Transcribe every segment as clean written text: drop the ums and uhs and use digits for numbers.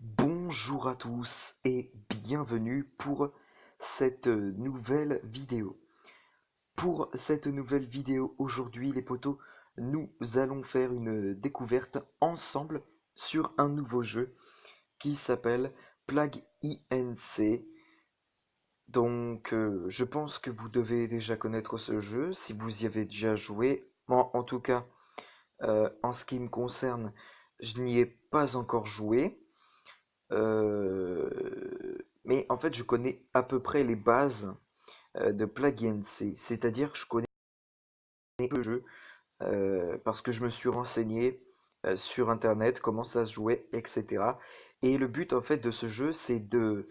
Bonjour à tous et bienvenue pour cette nouvelle vidéo. Pour cette nouvelle vidéo aujourd'hui les potos, nous allons faire une découverte ensemble sur un nouveau jeu qui s'appelle Plague Inc. Donc je pense que vous devez déjà connaître ce jeu si vous y avez déjà joué. En tout cas, en ce qui me concerne, je n'y ai pas encore joué. Mais en fait, je connais à peu près les bases de Plague Inc. C'est-à-dire que je connais le jeu parce que je me suis renseigné sur Internet comment ça se jouait, etc. Et le but en fait de ce jeu, c'est de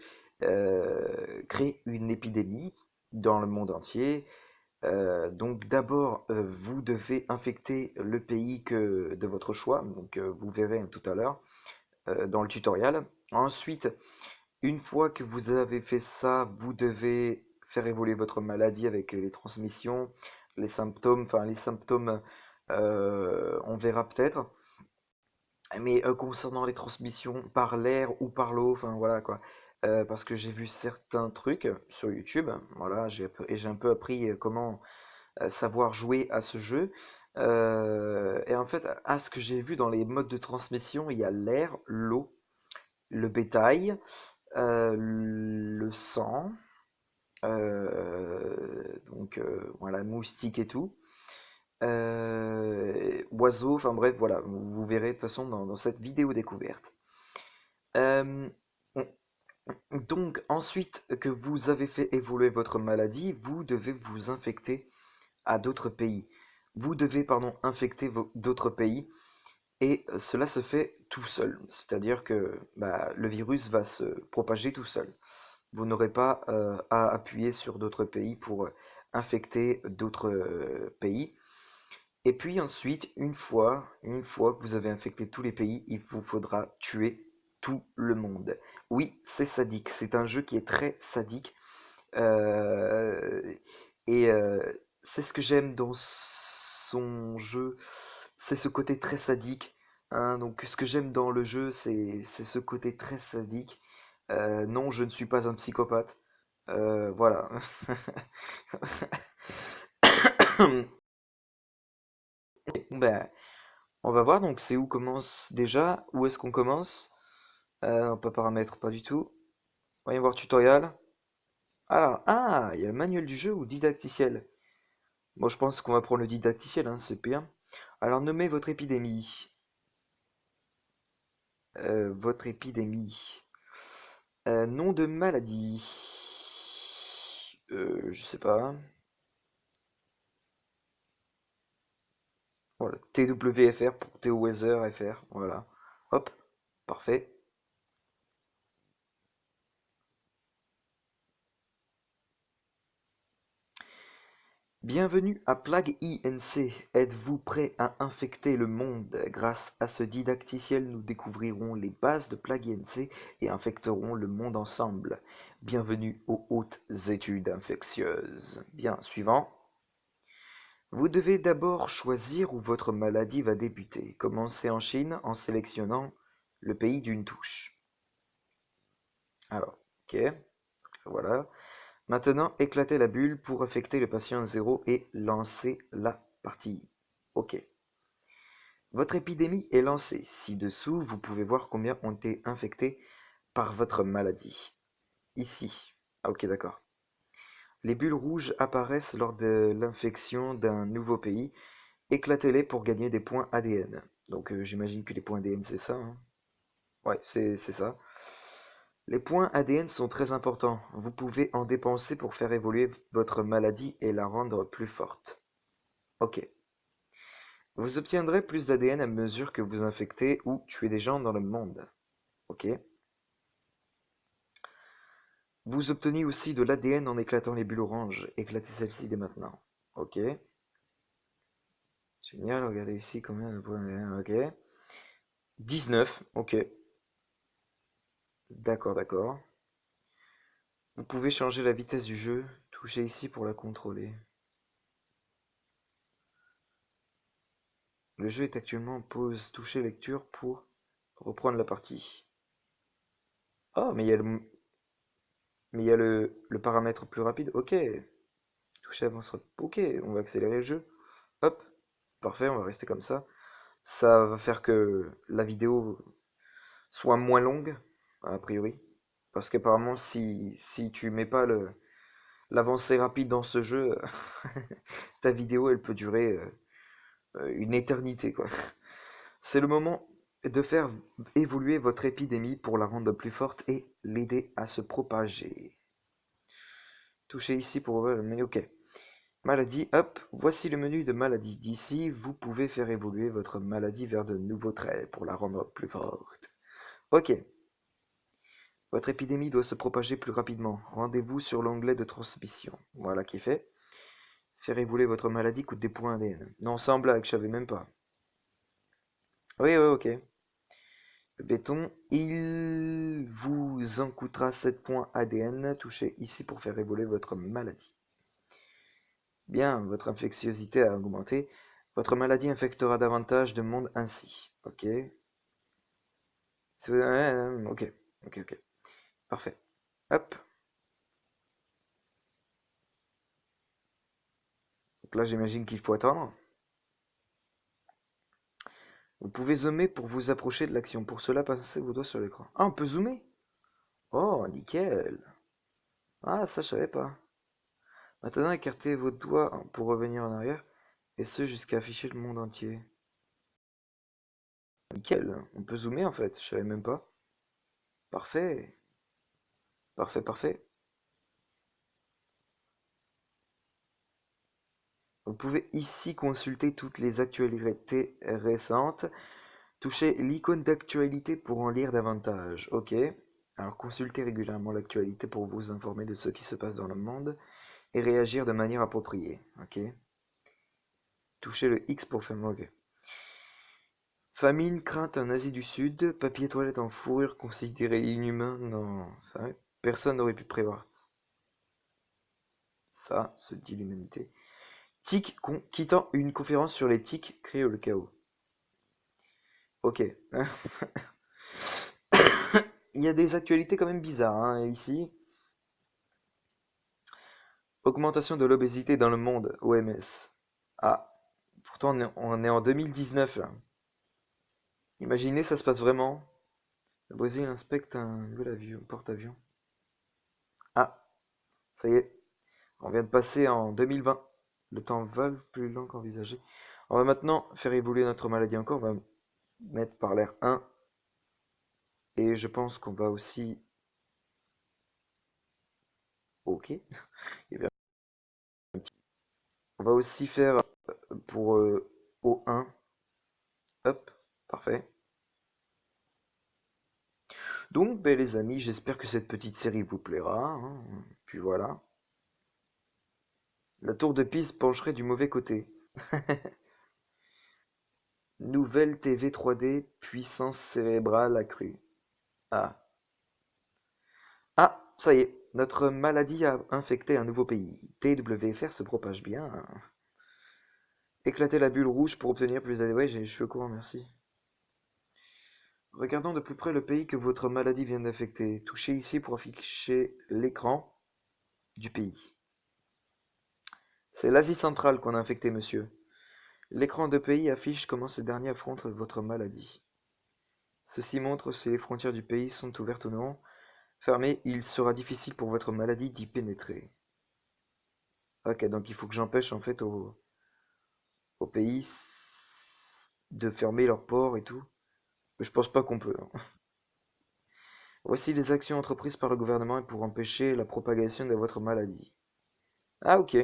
créer une épidémie dans le monde entier. Donc d'abord, vous devez infecter le pays de votre choix. Donc vous verrez tout à l'heure dans le tutoriel. Ensuite, une fois que vous avez fait ça, vous devez faire évoluer votre maladie avec les transmissions, les symptômes, enfin les symptômes, on verra peut-être. Mais concernant les transmissions par l'air ou par l'eau, enfin voilà quoi. Parce que j'ai vu certains trucs sur YouTube, voilà, j'ai un peu appris comment savoir jouer à ce jeu. Et en fait, à ce que j'ai vu dans les modes de transmission, il y a l'air, l'eau, le bétail, le sang, voilà, moustique et tout. Oiseaux, enfin bref, voilà, vous verrez de toute façon dans cette vidéo découverte. Euh, donc ensuite que vous avez fait évoluer votre maladie, vous devez vous infecter à d'autres pays. Vous devez, pardon, infecter d'autres pays et cela se fait tout seul. C'est-à-dire que bah, le virus va se propager tout seul. Vous n'aurez pas à appuyer sur d'autres pays pour infecter d'autres pays. Et puis ensuite, une fois que vous avez infecté tous les pays, il vous faudra tuer tout le monde. Oui, c'est sadique. C'est un jeu qui est très sadique. Euh, et c'est ce que j'aime dans son jeu. C'est ce côté très sadique. Hein. Donc ce que j'aime dans le jeu, c'est ce côté très sadique. Non, je ne suis pas un psychopathe. Voilà. Ben, on va voir, donc c'est où commence déjà? Où est-ce qu'on commence? On peut paramètres, pas du tout. Voyons voir tutoriel. Alors, ah, il y a le manuel du jeu ou didacticiel. Bon, je pense qu'on va prendre le didacticiel, hein, c'est bien. Alors, nommez votre épidémie. Votre épidémie. Nom de maladie. Je sais pas. Voilà. TWFR pour Theo Weather FR. Voilà. Hop. Parfait. Bienvenue à Plague Inc. Êtes-vous prêt à infecter le monde? Grâce à ce didacticiel, nous découvrirons les bases de Plague Inc. et infecterons le monde ensemble. Bienvenue aux hautes études infectieuses. Bien, suivant. Vous devez d'abord choisir où votre maladie va débuter. Commencez en Chine en sélectionnant le pays d'une touche. Alors, ok, voilà. Maintenant, éclatez la bulle pour affecter le patient 0 et lancer la partie. Ok. Votre épidémie est lancée. Ci-dessous, vous pouvez voir combien ont été infectés par votre maladie. Ici. Ah, ok, d'accord. Les bulles rouges apparaissent lors de l'infection d'un nouveau pays. Éclatez-les pour gagner des points ADN. Donc j'imagine que les points ADN c'est ça. Hein. Ouais, c'est ça. Les points ADN sont très importants. Vous pouvez en dépenser pour faire évoluer votre maladie et la rendre plus forte. Ok. Vous obtiendrez plus d'ADN à mesure que vous infectez ou tuez des gens dans le monde. Ok. Vous obtenez aussi de l'ADN en éclatant les bulles oranges. Éclatez celle-ci dès maintenant. Ok. Génial, regardez ici combien de points. Ok. 19. Ok. D'accord, d'accord. Vous pouvez changer la vitesse du jeu. Touchez ici pour la contrôler. Le jeu est actuellement en pause. Touchez lecture pour reprendre la partie. Oh, mais il y a le paramètre plus rapide. Ok. Toucher avancera. Ok, on va accélérer le jeu. Hop. Parfait, on va rester comme ça. Ça va faire que la vidéo soit moins longue, a priori. Parce qu'apparemment, si tu mets pas l'avancée rapide dans ce jeu, ta vidéo, elle peut durer une éternité, quoi. C'est le moment de faire évoluer votre épidémie pour la rendre plus forte et l'aider à se propager. Touchez ici pour ouvrir le menu. Ok. Maladie, hop. Voici le menu de maladie. D'ici, vous pouvez faire évoluer votre maladie vers de nouveaux traits pour la rendre plus forte. Ok. Votre épidémie doit se propager plus rapidement. Rendez-vous sur l'onglet de transmission. Voilà qui est fait. Faire évoluer votre maladie coûte des points ADN. Non, sans blague, je savais même pas. Oui, oui, ok. Le béton, il vous en coûtera 7 points ADN. Touchez ici pour faire évoluer votre maladie. Bien, votre infectiosité a augmenté. Votre maladie infectera davantage de monde ainsi. Ok. Ok, ok, ok. Parfait. Hop. Donc là, j'imagine qu'il faut attendre. Vous pouvez zoomer pour vous approcher de l'action. Pour cela, passez vos doigts sur l'écran. Ah, on peut zoomer? Oh, nickel. Ah, ça, je savais pas. Maintenant, écartez vos doigts pour revenir en arrière, et ce jusqu'à afficher le monde entier. Nickel. On peut zoomer en fait, je savais même pas. Parfait. Parfait, parfait. Vous pouvez ici consulter toutes les actualités récentes. Touchez l'icône d'actualité pour en lire davantage. Ok. Alors consultez régulièrement l'actualité pour vous informer de ce qui se passe dans le monde et réagir de manière appropriée. Ok. Touchez le X pour faire ok. Famine, crainte en Asie du Sud, papier toilette en fourrure considéré inhumain. Non, ça, personne n'aurait pu prévoir. Ça, se dit l'humanité. Tic quittant une conférence sur les tics crée le chaos. Ok. Il y a des actualités quand même bizarres hein, ici. Augmentation de l'obésité dans le monde, OMS. Ah, pourtant on est en 2019 là. Imaginez, ça se passe vraiment. Le Brésil inspecte un nouvel avion, porte-avions. Ah, ça y est, on vient de passer en 2020. Le temps va plus lent qu'envisagé. On va maintenant faire évoluer notre maladie encore. On va mettre par l'air 1. Et je pense qu'on va aussi... Ok. On va aussi faire pour O1. Hop, parfait. Donc, ben, les amis, j'espère que cette petite série vous plaira. Hein. Puis voilà. La tour de Pise pencherait du mauvais côté. Nouvelle TV 3D, puissance cérébrale accrue. Ah. Ah, ça y est, notre maladie a infecté un nouveau pays. TWFR se propage bien. Éclater la bulle rouge pour obtenir plus d'AD. Ouais, je suis au courant, merci. Regardons de plus près le pays que votre maladie vient d'affecter. Touchez ici pour afficher l'écran du pays. C'est l'Asie centrale qu'on a infecté, monsieur. L'écran de pays affiche comment ces derniers affrontent votre maladie. Ceci montre si les frontières du pays sont ouvertes ou non. Fermées, il sera difficile pour votre maladie d'y pénétrer. Ok, donc il faut que j'empêche en fait au pays de fermer leurs ports et tout. Mais je pense pas qu'on peut. Hein. Voici les actions entreprises par le gouvernement pour empêcher la propagation de votre maladie. Ah ok.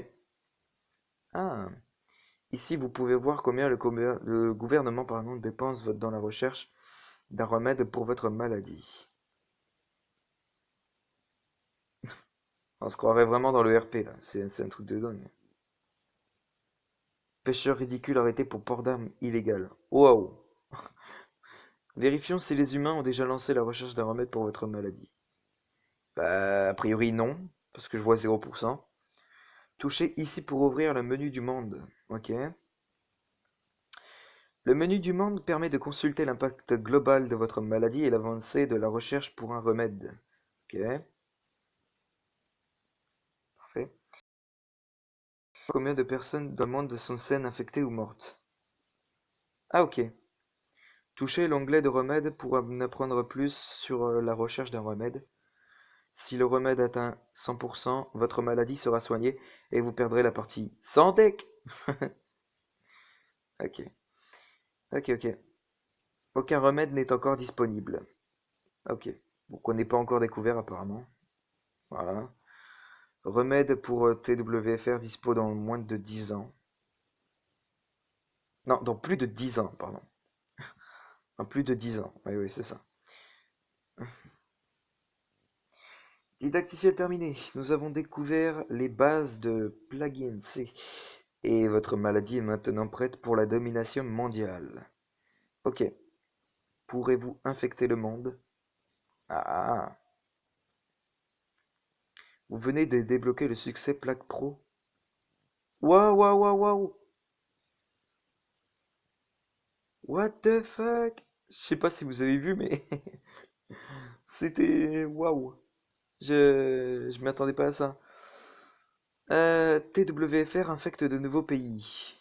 Ah. Ici, vous pouvez voir combien le gouvernement dépense dans la recherche d'un remède pour votre maladie. On se croirait vraiment dans le RP là, c'est un truc de dingue. Pêcheur ridicule arrêté pour port d'armes illégal. Waouh! Vérifions si les humains ont déjà lancé la recherche d'un remède pour votre maladie. Bah, a priori non, parce que je vois 0%. Touchez ici pour ouvrir le menu du monde. Ok. Le menu du monde permet de consulter l'impact global de votre maladie et l'avancée de la recherche pour un remède. Ok, parfait. Combien de personnes dans le monde sont saines, infectées ou mortes? Ah ok. Touchez l'onglet de remède pour en apprendre plus sur la recherche d'un remède. Si le remède atteint 100%, votre maladie sera soignée et vous perdrez la partie santé. Ok, ok, ok. Aucun remède n'est encore disponible. Ok. Donc on n'est pas encore découvert apparemment. Voilà. Remède pour TWFR dispo dans moins de 10 ans. Non, dans plus de 10 ans, pardon. En plus de 10 ans. Oui, oui, c'est ça. Didacticiel terminé. Nous avons découvert les bases de Plugin C. Et votre maladie est maintenant prête pour la domination mondiale. Ok. Pourrez-vous infecter le monde? Ah. Vous venez de débloquer le succès Plague Pro. Waouh, waouh, waouh, waouh. What the fuck? Je sais pas si vous avez vu, mais c'était waouh. Je m'y attendais pas à ça. TWFR infecte de nouveaux pays.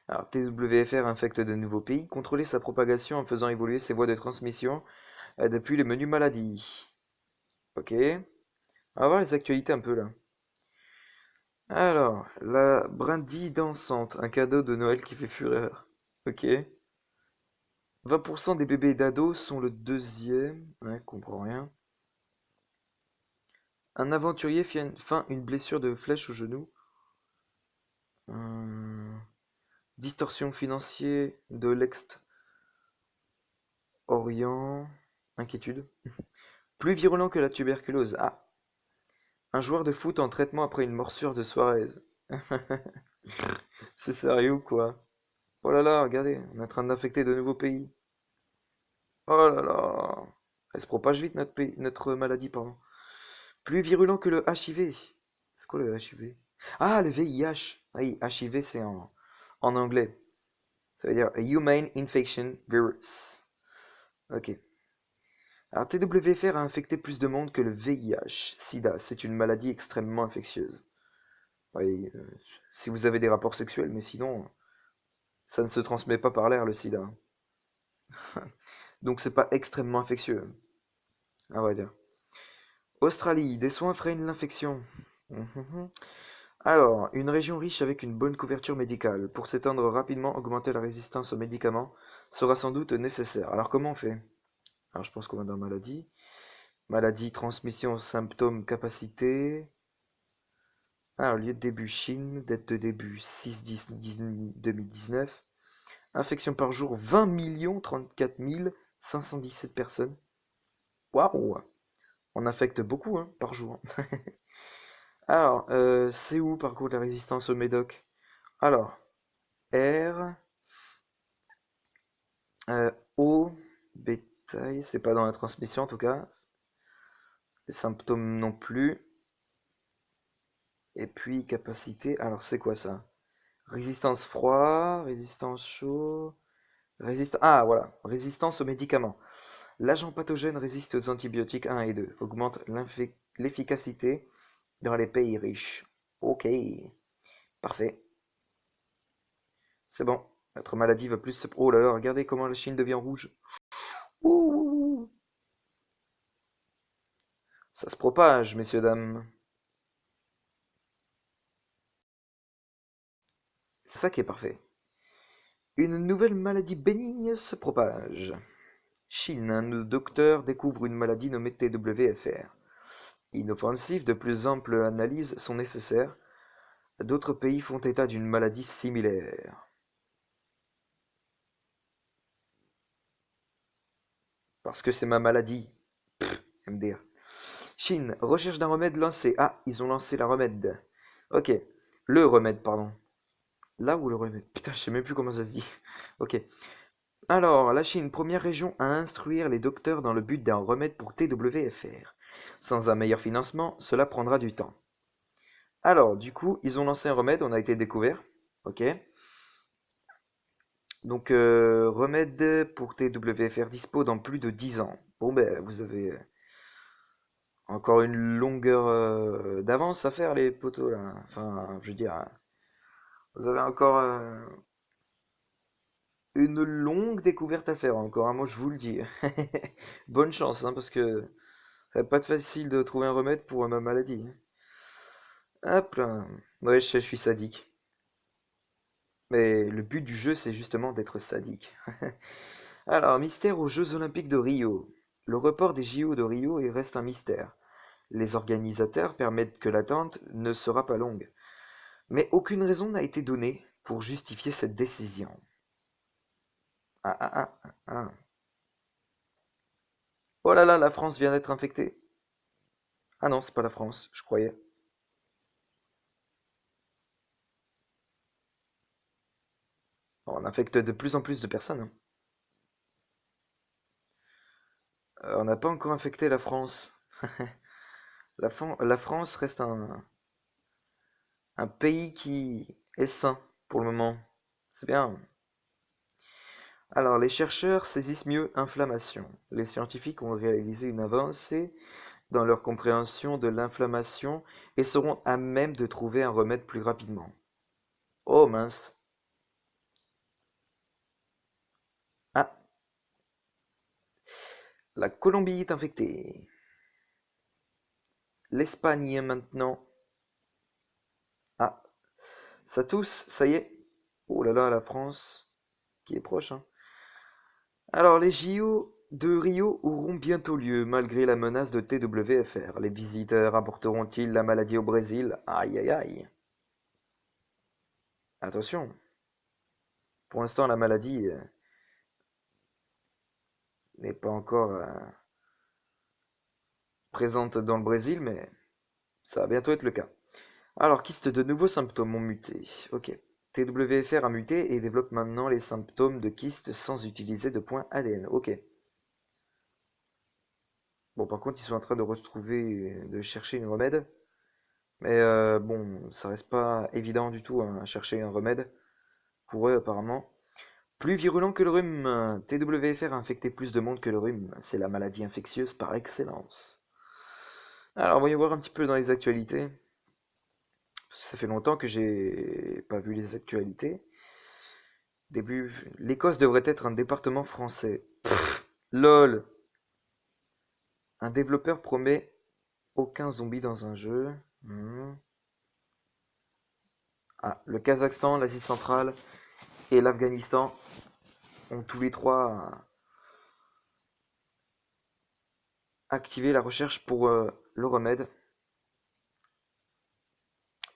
Alors, TWFR infecte de nouveaux pays. Contrôlez sa propagation en faisant évoluer ses voies de transmission depuis le menu maladie. Ok. On va voir les actualités un peu là. Alors, la brindille dansante, un cadeau de Noël qui fait fureur. Ok. 20% des bébés d'ados sont le deuxième. Ouais, comprends rien. Un aventurier feint une blessure de flèche au genou. Hum, Distorsion financière de l'ex-Orient. Inquiétude. Plus virulent que la tuberculose. Ah. Un joueur de foot en traitement après une morsure de Suarez. C'est sérieux ou quoi? Oh là là, regardez, on est en train d'infecter de nouveaux pays. Oh là là. Elle se propage vite notre maladie, pardon. Plus virulent que le HIV. C'est quoi le HIV? Ah, le VIH. Oui, HIV c'est en anglais. Ça veut dire Human Infection Virus. Ok. Alors TWFR a infecté plus de monde que le VIH. SIDA, c'est une maladie extrêmement infectieuse. Oui, si vous avez des rapports sexuels, mais sinon, ça ne se transmet pas par l'air le sida. Donc c'est pas extrêmement infectieux, à vrai dire. Australie, des soins freinent l'infection. Mhm. Alors, une région riche avec une bonne couverture médicale. Pour s'étendre rapidement, augmenter la résistance aux médicaments sera sans doute nécessaire. Alors comment on fait? Alors je pense qu'on va dans maladie. Maladie, transmission, symptômes, capacité. Alors lieu de début Chine, date de début 6-10-2019. Infection par jour 20 34 517 personnes. Waouh! On infecte beaucoup hein, par jour. Alors, c'est où par contre la résistance au médoc? Alors, R, O, bétail, c'est pas dans la transmission en tout cas. Les symptômes non plus. Et puis capacité, alors c'est quoi ça? Résistance froid, résistance chaud, Ah voilà, résistance aux médicaments. L'agent pathogène résiste aux antibiotiques 1 et 2, augmente l'efficacité dans les pays riches. Ok, parfait. C'est bon. Notre maladie va plus se... Oh là là, regardez comment la Chine devient rouge. Ouh, ça se propage, messieurs, dames. C'est ça qui est parfait. Une nouvelle maladie bénigne se propage. Chine, un docteur découvre une maladie nommée TWFR. Inoffensive, de plus amples analyses sont nécessaires. D'autres pays font état d'une maladie similaire. Parce que c'est ma maladie. MDR. Chine, recherche d'un remède lancé. Ah, ils ont lancé la remède. Ok. Le remède, pardon. Là où le remède. Putain, je sais même plus comment ça se dit. Ok. Alors, la Chine, première région à instruire les docteurs dans le but d'un remède pour TWFR. Sans un meilleur financement, cela prendra du temps. Alors, du coup, ils ont lancé un remède, on a été découvert. Ok. Donc, remède pour TWFR dispo dans plus de 10 ans. Bon, ben, vous avez Encore une longueur d'avance à faire, les poteaux, là. Enfin, je veux dire, vous avez encore une longue découverte à faire, encore, hein, moi je vous le dis. Bonne chance, hein, parce que ça va pas être facile de trouver un remède pour ma maladie. Hop là. Ouais, je sais, je suis sadique. Mais le but du jeu, c'est justement d'être sadique. Alors, mystère aux Jeux Olympiques de Rio. Le report des JO de Rio reste un mystère. Les organisateurs permettent que l'attente ne sera pas longue. Mais aucune raison n'a été donnée pour justifier cette décision. Ah ah ah ah. Ah. Oh là là, la France vient d'être infectée. Ah non, c'est pas la France, je croyais. On infecte de plus en plus de personnes, hein. On n'a pas encore infecté la France. La France reste un pays qui est sain pour le moment. C'est bien. Alors, les chercheurs saisissent mieux inflammation. Les scientifiques ont réalisé une avancée dans leur compréhension de l'inflammation et seront à même de trouver un remède plus rapidement. Oh mince. Ah, la Colombie est infectée. L'Espagne maintenant. Ah, ça tousse, ça y est. Oh là là, la France qui est proche, hein. Alors, les JO de Rio auront bientôt lieu, malgré la menace de TWFR. Les visiteurs apporteront-ils la maladie au Brésil? Aïe aïe aïe. Attention, pour l'instant, la maladie n'est pas encore présente dans le Brésil, mais ça va bientôt être le cas. Alors, kyste de nouveaux symptômes ont muté. Ok. TWFR a muté et développe maintenant les symptômes de kyste sans utiliser de points ADN. Ok. Bon, par contre, ils sont en train de retrouver, de chercher une remède. Mais bon, ça reste pas évident du tout, hein, à chercher un remède. Pour eux, apparemment. Plus virulent que le rhume. TWFR a infecté plus de monde que le rhume. C'est la maladie infectieuse par excellence. Alors, voyons voir un petit peu dans les actualités. Ça fait longtemps que j'ai pas vu les actualités. Début. L'Écosse devrait être un département français. LOL. Un développeur promet aucun zombie dans un jeu. Hmm. Ah, le Kazakhstan, l'Asie centrale et l'Afghanistan ont tous les trois activé la recherche pour le remède.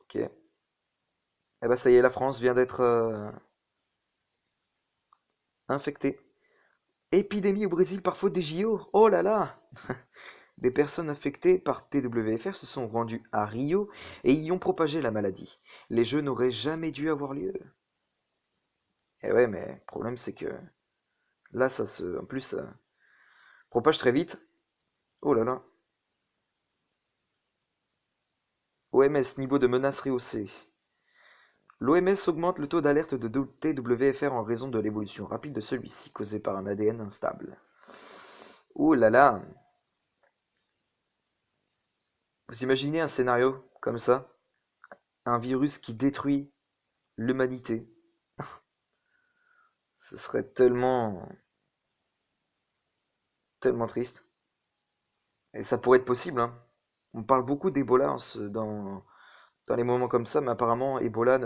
Ok. Eh ben ça y est, la France vient d'être infectée. Épidémie au Brésil par faute des JO. Oh là là. Des personnes infectées par TWFR se sont rendues à Rio et y ont propagé la maladie. Les Jeux n'auraient jamais dû avoir lieu. Et ouais, mais le problème c'est que là, en plus, ça propage très vite. Oh là là. OMS, niveau de menace rehaussé. L'OMS augmente le taux d'alerte de TWFR en raison de l'évolution rapide de celui-ci, causée par un ADN instable. Oh là là. Vous imaginez un scénario comme ça? Un virus qui détruit l'humanité. Ce serait tellement triste. Et ça pourrait être possible, hein. On parle beaucoup d'Ebola dans les moments comme ça, mais apparemment Ebola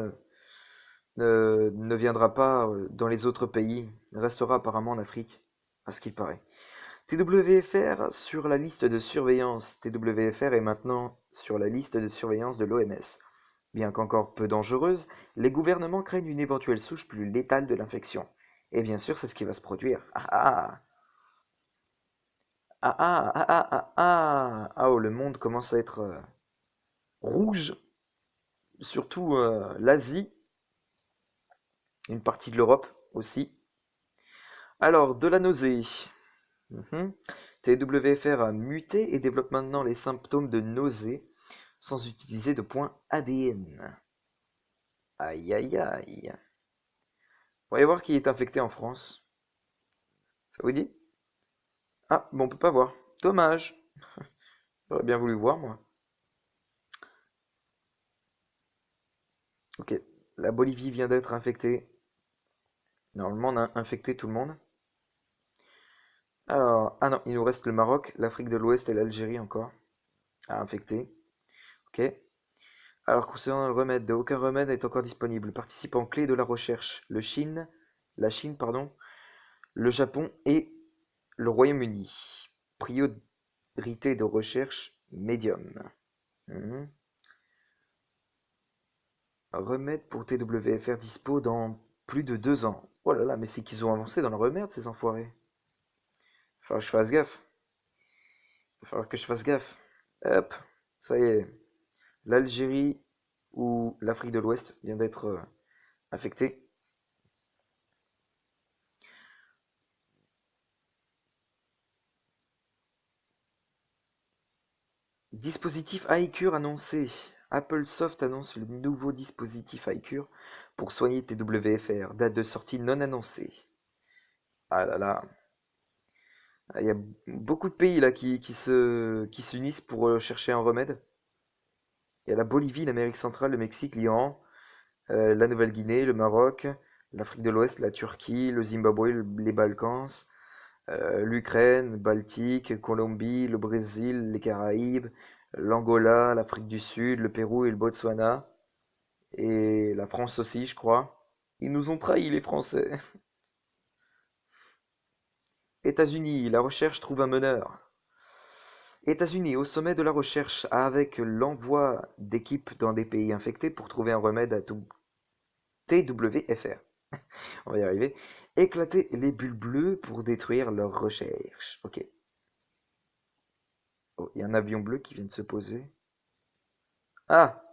ne viendra pas dans les autres pays. Il restera apparemment en Afrique, à ce qu'il paraît. TWFR sur la liste de surveillance. TWFR est maintenant sur la liste de surveillance de l'OMS. Bien qu'encore peu dangereuse, les gouvernements craignent une éventuelle souche plus létale de l'infection. Et bien sûr, c'est ce qui va se produire. Ah ah. Ah ah ah ah ah ah. Ah oh, le monde commence à être rouge, surtout l'Asie, une partie de l'Europe aussi. Alors, de la nausée. Mhm. TWFR a muté et développe maintenant les symptômes de nausée sans utiliser de points ADN. Aïe aïe aïe. Voyez voir qui est infecté en France. Ça vous dit? Ah, bon, on peut pas voir. Dommage. J'aurais bien voulu voir, moi. Ok. La Bolivie vient d'être infectée. Normalement, on a infecté tout le monde. Alors, ah non, il nous reste le Maroc, l'Afrique de l'Ouest et l'Algérie encore à infecter. Ok. Alors, concernant le remède, aucun remède n'est encore disponible. Participants clés de la recherche, la Chine, pardon, le Japon et le Royaume-Uni. Priorité de recherche, médium. Mhm. Remède pour TWFR dispo dans plus de 2 ans. Oh là là, mais c'est qu'ils ont avancé dans la remerde, ces enfoirés. Il va falloir que je fasse gaffe. Il va falloir que je fasse gaffe. Hop, ça y est. L'Algérie ou l'Afrique de l'Ouest vient d'être affectée. Dispositif iCure annoncé. AppleSoft annonce le nouveau dispositif iCure pour soigner TWFR. Date de sortie non annoncée. Ah là là. Il y a beaucoup de pays là qui s'unissent pour chercher un remède. Il y a la Bolivie, l'Amérique centrale, le Mexique, l'Iran, la Nouvelle-Guinée, le Maroc, l'Afrique de l'Ouest, la Turquie, le Zimbabwe, les Balkans, l'Ukraine, le Baltique, Colombie, le Brésil, les Caraïbes, l'Angola, l'Afrique du Sud, le Pérou et le Botswana, et la France aussi, je crois. Ils nous ont trahis, les Français. États-Unis, la recherche trouve un meneur. États-Unis, au sommet de la recherche, avec l'envoi d'équipes dans des pays infectés pour trouver un remède à tout TWFR. On va y arriver. Éclater les bulles bleues pour détruire leurs recherches. Ok. Oh, il y a un avion bleu qui vient de se poser. Ah!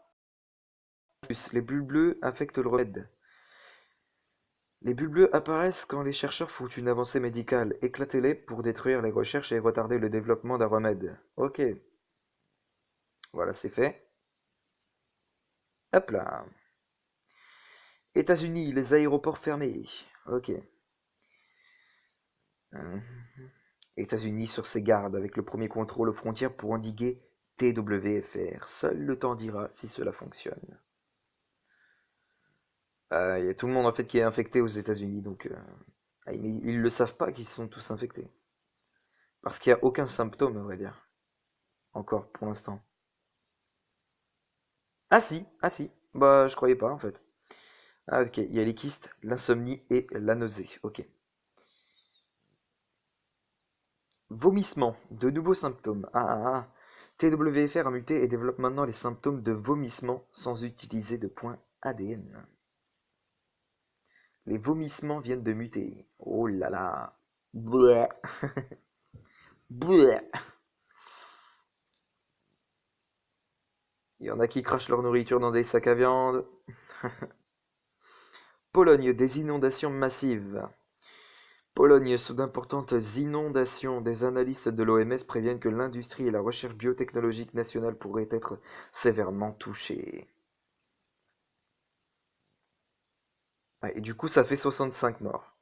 Les bulles bleues affectent le remède. Les bulles bleues apparaissent quand les chercheurs font une avancée médicale. Éclatez-les pour détruire les recherches et retarder le développement d'un remède. Ok. Voilà, c'est fait. Hop là. États-Unis, les aéroports fermés. Ok. Hum. États-Unis sur ses gardes avec le premier contrôle aux frontières pour endiguer TWFR. Seul le temps dira si cela fonctionne. Il y a tout le monde en fait qui est infecté aux États-Unis, donc ils le savent pas qu'ils sont tous infectés. Parce qu'il n'y a aucun symptôme, à vrai dire. Encore, pour l'instant. Ah si, bah je croyais pas en fait. Ah ok, il y a les kystes, l'insomnie et la nausée, ok. Vomissement, de nouveaux symptômes. TWFR a muté et développe maintenant les symptômes de vomissement sans utiliser de point ADN. Les vomissements viennent de muter. Oh là là. Bleh. Bleh. Il y en a qui crachent leur nourriture dans des sacs à viande. Pologne, des inondations massives. Pologne, sous d'importantes inondations. Des analystes de l'OMS préviennent que l'industrie et la recherche biotechnologique nationale pourraient être sévèrement touchées. Ah, et du coup, ça fait 65 morts.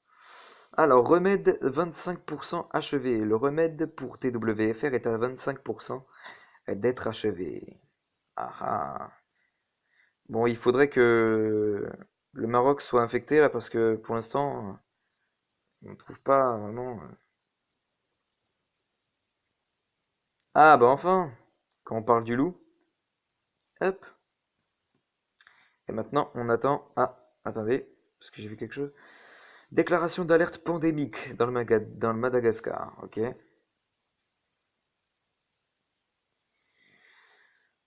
Alors, remède 25% achevé. Le remède pour TWFR est à 25% d'être achevé. Ah ah. Bon, il faudrait que le Maroc soit infecté là parce que pour l'instant, on ne trouve pas vraiment. Ah bah enfin, quand on parle du loup, hop. Et maintenant, on attend. Ah, attendez, parce que j'ai vu quelque chose. Déclaration d'alerte pandémique dans le Madagascar. Ok.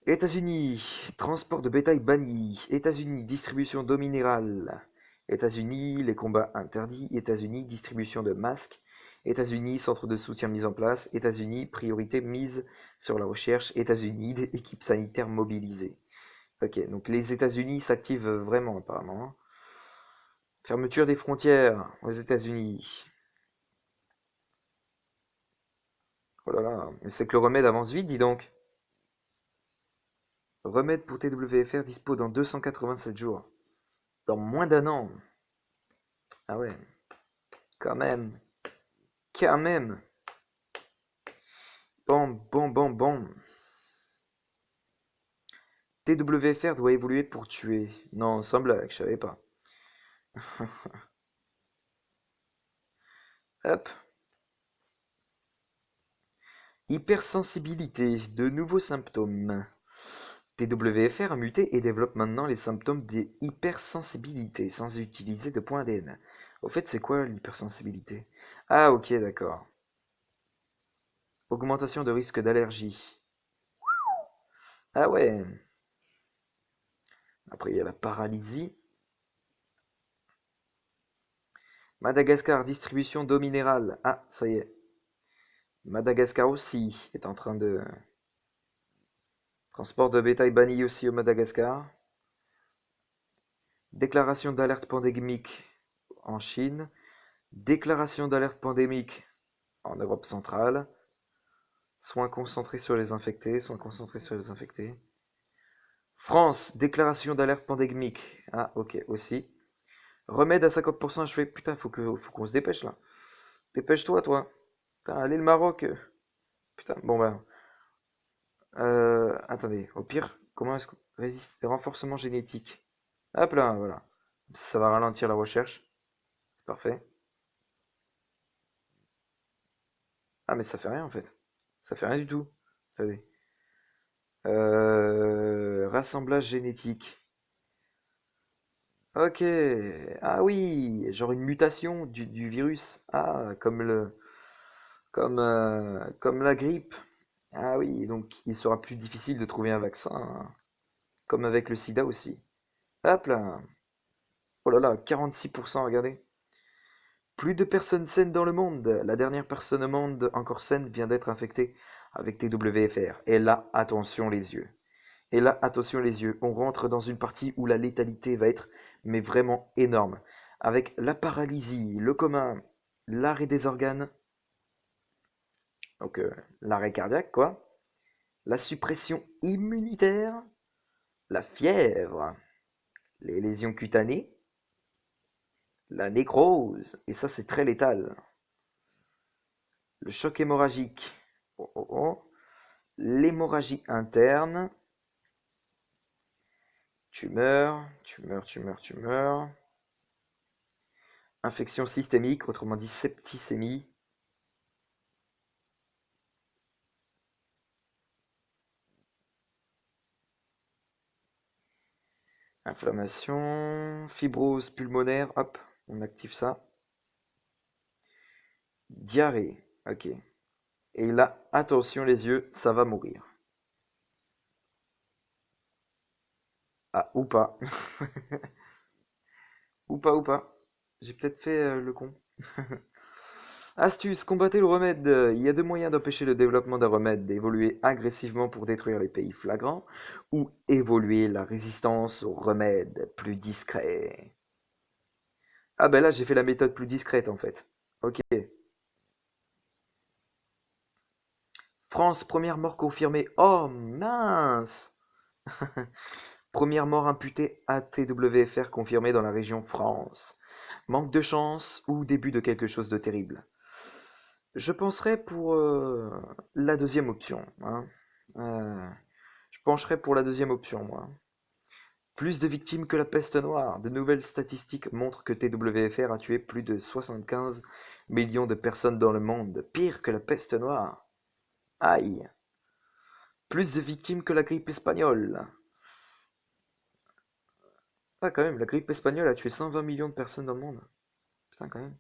États-Unis, transport de bétail banni. États-Unis, distribution d'eau minérale. États-Unis, les combats interdits. États-Unis, distribution de masques. États-Unis, centre de soutien mis en place. États-Unis, priorité mise sur la recherche. États-Unis, équipes sanitaires mobilisées. Ok, donc les États-Unis s'activent vraiment apparemment, hein. Fermeture des frontières aux États-Unis. Oh là là, mais c'est que le remède avance vite, dis donc. Remède pour TWFR dispo dans 287 jours. Dans moins d'un an. Ah ouais, quand même. Quand même. Bon, bon, bon, bon. TWFR doit évoluer pour tuer. Non, sans blague, je savais pas. Hop. Hypersensibilité, de nouveaux symptômes. TWFR a muté et développe maintenant les symptômes d'hypersensibilité sans utiliser de point ADN. Au fait, c'est quoi l'hypersensibilité? Ah, ok, d'accord. Augmentation de risque d'allergie. Ah ouais. Après, il y a la paralysie. Madagascar, distribution d'eau minérale. Ah, ça y est. Madagascar aussi est en train de... Transport de bétail banni aussi au Madagascar. Déclaration d'alerte pandémique en Chine. Déclaration d'alerte pandémique en Europe centrale. Soins concentrés sur les infectés. Soins concentrés sur les infectés. France, déclaration d'alerte pandémique. Ah, ok, aussi. Remède à 50% achevé. Putain, faut qu'on se dépêche là. Dépêche-toi, toi. Putain, allez le Maroc. Putain, bon bah. Attendez, au pire, comment est-ce qu'on résiste renforcement génétique? Hop là, voilà. Ça va ralentir la recherche. C'est parfait. Ah, mais ça fait rien en fait. Ça fait rien du tout. Attendez. Rassemblage génétique. Ok. Ah oui, genre une mutation du virus. Ah, comme la grippe. Ah oui, donc il sera plus difficile de trouver un vaccin, hein. Comme avec le sida aussi. Hop là. Oh là là, 46%, regardez. Plus de personnes saines dans le monde. La dernière personne au monde encore saine vient d'être infectée avec TWFR. Et là, attention les yeux. Et là, attention les yeux. On rentre dans une partie où la létalité va être, mais vraiment énorme. Avec la paralysie, le coma, l'arrêt des organes, donc l'arrêt cardiaque, quoi. La suppression immunitaire, la fièvre, les lésions cutanées, la nécrose. Et ça, c'est très létal. Le choc hémorragique. Oh, oh, oh. L'hémorragie interne. Tumeur. Infection systémique, autrement dit septicémie. Inflammation, fibrose pulmonaire, hop, on active ça. Diarrhée, ok. Et là, attention les yeux, ça va mourir. Ah, ou pas. Ou pas. J'ai peut-être fait le con. Astuce, combattez le remède. Il y a deux moyens d'empêcher le développement d'un remède, évoluer agressivement pour détruire les pays flagrants, ou évoluer la résistance au remède plus discret. Ah ben là, j'ai fait la méthode plus discrète en fait. Ok. France, première mort confirmée. Oh mince. Première mort imputée à TWFR confirmée dans la région France. Manque de chance ou début de quelque chose de terrible. Je penserais pour la deuxième option, hein. Euh, je pencherais pour la deuxième option, moi. Plus de victimes que la peste noire. De nouvelles statistiques montrent que TWFR a tué plus de 75 millions de personnes dans le monde. Pire que la peste noire. Aïe. Plus de victimes que la grippe espagnole. Ah, quand même, la grippe espagnole a tué 120 millions de personnes dans le monde. Putain, quand même.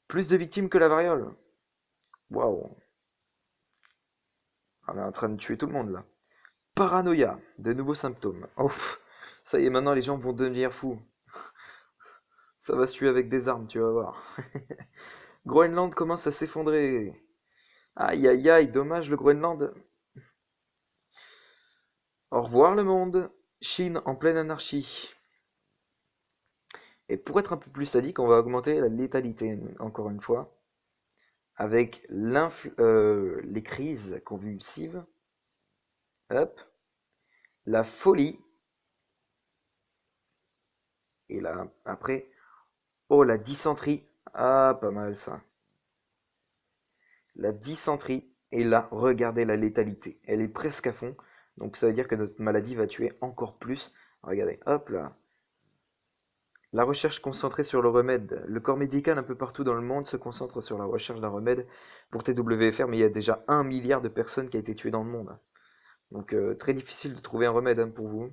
Plus de victimes que la variole. Waouh. On est en train de tuer tout le monde, là. Paranoïa. De nouveaux symptômes. Oh, ça y est, maintenant les gens vont devenir fous. Ça va se tuer avec des armes, tu vas voir. Groenland commence à s'effondrer. Aïe, aïe, aïe, dommage le Groenland. Au revoir le monde. Chine en pleine anarchie. Et pour être un peu plus sadique, on va augmenter la létalité, encore une fois, avec les crises convulsives, hop, la folie, et là, après, oh, la dysenterie, ah, pas mal ça. La dysenterie, et là, regardez la létalité, elle est presque à fond, Donc ça veut dire que notre maladie va tuer encore plus. Regardez, hop là. La recherche concentrée sur le remède. Le corps médical un peu partout dans le monde se concentre sur la recherche d'un remède pour TWFR, mais il y a déjà 1 milliard de personnes qui a été tuées dans le monde. Donc très difficile de trouver un remède hein, pour vous.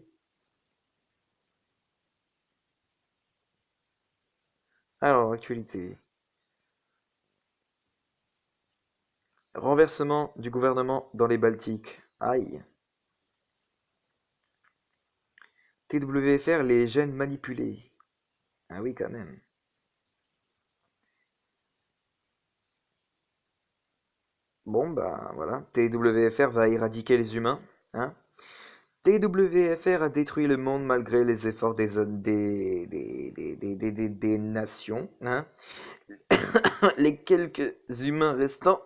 Alors, actualité. Renversement du gouvernement dans les Baltiques. Aïe. TWFR, les gènes manipulés. Ah oui, quand même. Bon, bah voilà. TWFR va éradiquer les humains. Hein. TWFR a détruit le monde malgré les efforts des nations. Hein. Les quelques humains restants,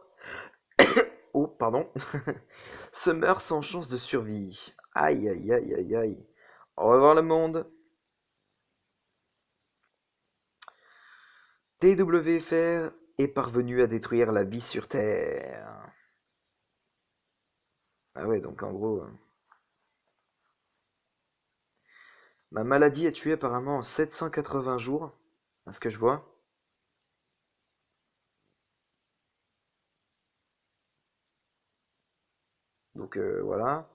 oh, pardon, se meurent sans chance de survie. Aïe, aïe, aïe, aïe, aïe. Au revoir le monde. TWFR est parvenu à détruire la vie sur Terre. Ah ouais, donc en gros, ma maladie a tué apparemment en 780 jours, à ce que je vois. Donc voilà.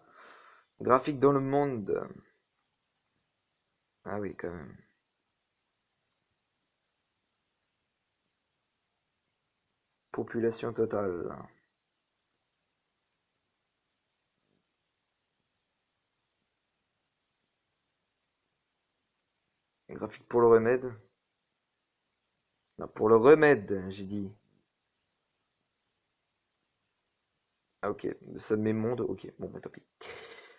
Graphique dans le monde. Ah oui, quand même. Population totale. Et graphique pour le remède. Non, pour le remède, j'ai dit. Ah ok, ça met monde, ok, bon bah tant pis.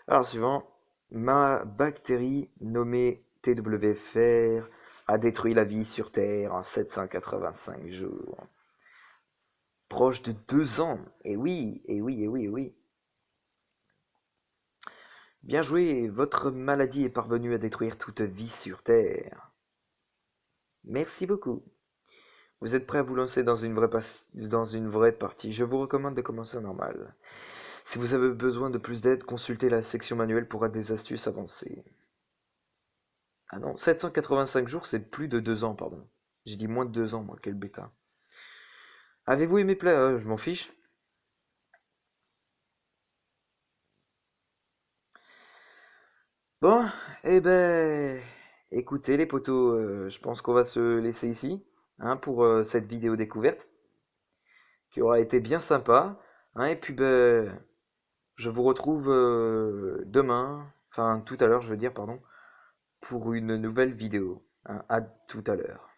Alors suivant, ma bactérie nommée TWFR a détruit la vie sur Terre en 785 jours. Proche de 2 ans, et oui, et oui, et oui, et oui. Bien joué, votre maladie est parvenue à détruire toute vie sur Terre. Merci beaucoup. Vous êtes prêt à vous lancer dans une vraie partie. Je vous recommande de commencer normal. Si vous avez besoin de plus d'aide, consultez la section manuelle pour des astuces avancées. Ah non, 785 jours, c'est plus de 2 ans, pardon. J'ai dit moins de 2 ans, moi, quel bêta. Avez-vous aimé Play? Je m'en fiche. Bon, eh ben, écoutez les potos, je pense qu'on va se laisser ici, hein, pour cette vidéo découverte, qui aura été bien sympa, hein, et puis ben, je vous retrouve demain, enfin tout à l'heure, je veux dire, pardon, pour une nouvelle vidéo, hein, à tout à l'heure.